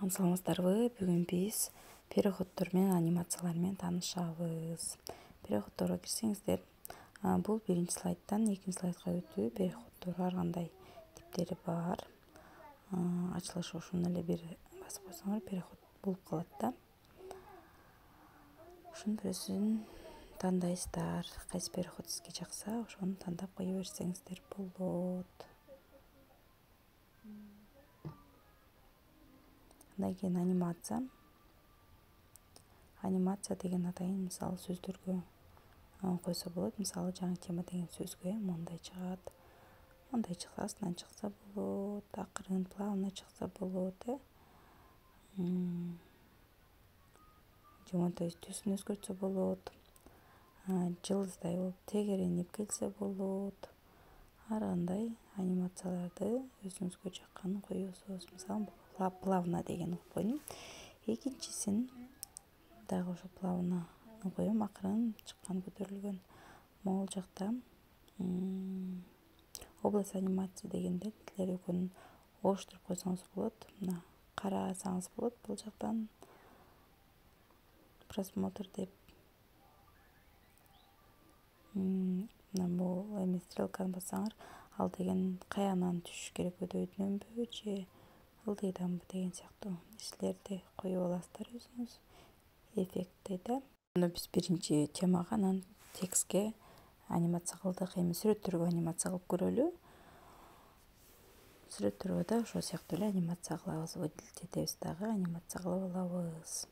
Саламатсыздарбы? Бүгүн биз переходдор менен анимациялар менен таанышабыз. Переходдорго кирсеңиздер, бул биринчи слайдтан экинчи слайдка өтүү переходдор ар кандай типтери бар. Ачылышы ошону эле бир басып койсоңор переход болуп калат да. Ошонун бирөөсүн тандайсыздар. Кайсы переход сизге жакса, ошону тандап кое берсеңиздер болот. Андан кийин анимация. Анимация деген атайын мисалы сөздөргө койсо болот. Мисалы жаңы тема деген сөзгө мондай чыгат. Мондай чыкса, астынан чыкса болот. Акырын, плавно чыкса болот, Жомонтой түсүн өзгөртсө болот. Жылдыздай болуп тегеренип келсе болот. Ар кандай анимацияларды өзүңүзгө жакканын коесуз. Мисалы плавно деген койдум. Экинчисин дагы ошо плавно коем, акырын чыккан, көтөрүлгөн. Могул жакта область анимация дегенде тилер экөөнүн оштуруп койсоңуз болот. Мына карасаңыз болот бул жактан просмотр деп. Мына бул эми стрелканы бассаңар, ал деген каянан түшүш керек, өйдөнбү же ылдыйданбы деген сыяктуу нерселерди коюп аласыздар өзүңүз. Эффектти да. Биз биринчи темага, анан текстке анимация кылдык. Эми сүрөттөргө анимация кылып көрөлү. Сүрөттөргө да ошол сыяктуу эле анимация кылабыз. Выделить дагы анимация кылып алабыз.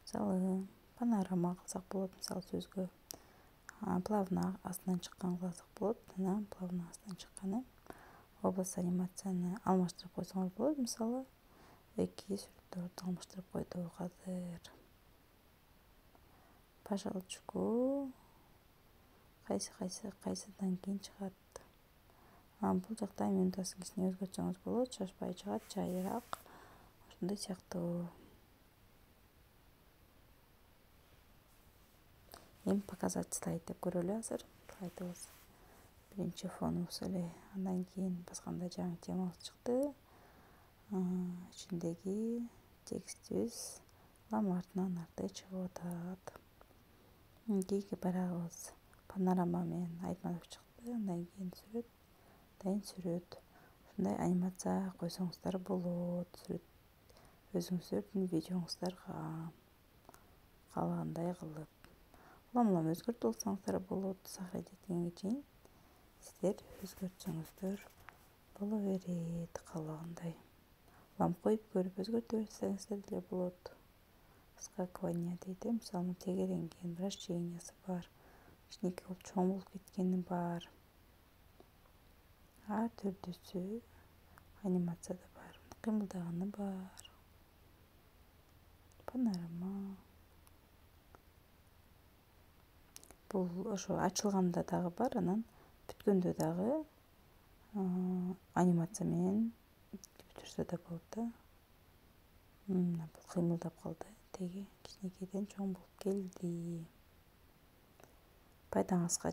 Мисалы панорама кылсак болот, мисалы сөзгө. Плавно астынан чыккан кылсак болот. Анан плавно астынан чыкканы. Область анимацияны алмаштырып койсоңуз болот. Мисалы эки сүрөттөрдү алмаштырып койдук азыр. Пожалчку кайсыдан кийин чыгат. Бул жакта минутасын кичине өзгөртсөңүз болот. Шашпай чыгат, жайыраак. Ошондой сыяктуу. Эми показать слайд деп көрөлү азыр. Слайдыбыз биринчи фонубуз эле. Андан кийин басканда жаңы темабыз чыкты. Ичиндеги текстибиз улам артынан арты чыгып атат. Кийинки барабыз панорама менен Айтматов чыкты. Андан кийин сүрөт, сүрөт. Ушундай анимация койсоңуздар болот. Өзүңүздөрдүн видеоңуздарга каалагандай кылып. Улам өзгөртүп алсаңыздар болот. Сохранить эткенге чейин сиздер өзгөртсөңүздөр боло берет каалагандай. Улам коюп көрүп өзгөртө берсеңиздер деле болот. Скакивание дейт, мисалы тегеренген, вращениясы бар. Кичинекей болуп чоң болуп кеткени бар. Ар түрдүүсү анимацияда бар. Кыймылдаганы бар. Панорама. Бул ошо ачылганда дагы бар, анан бүткөндө дагы анимация менен бүтүрсө да болот да. Бул кыймылдап калды. Теги кичинекейден чоң болуп келди. Пайдаңызга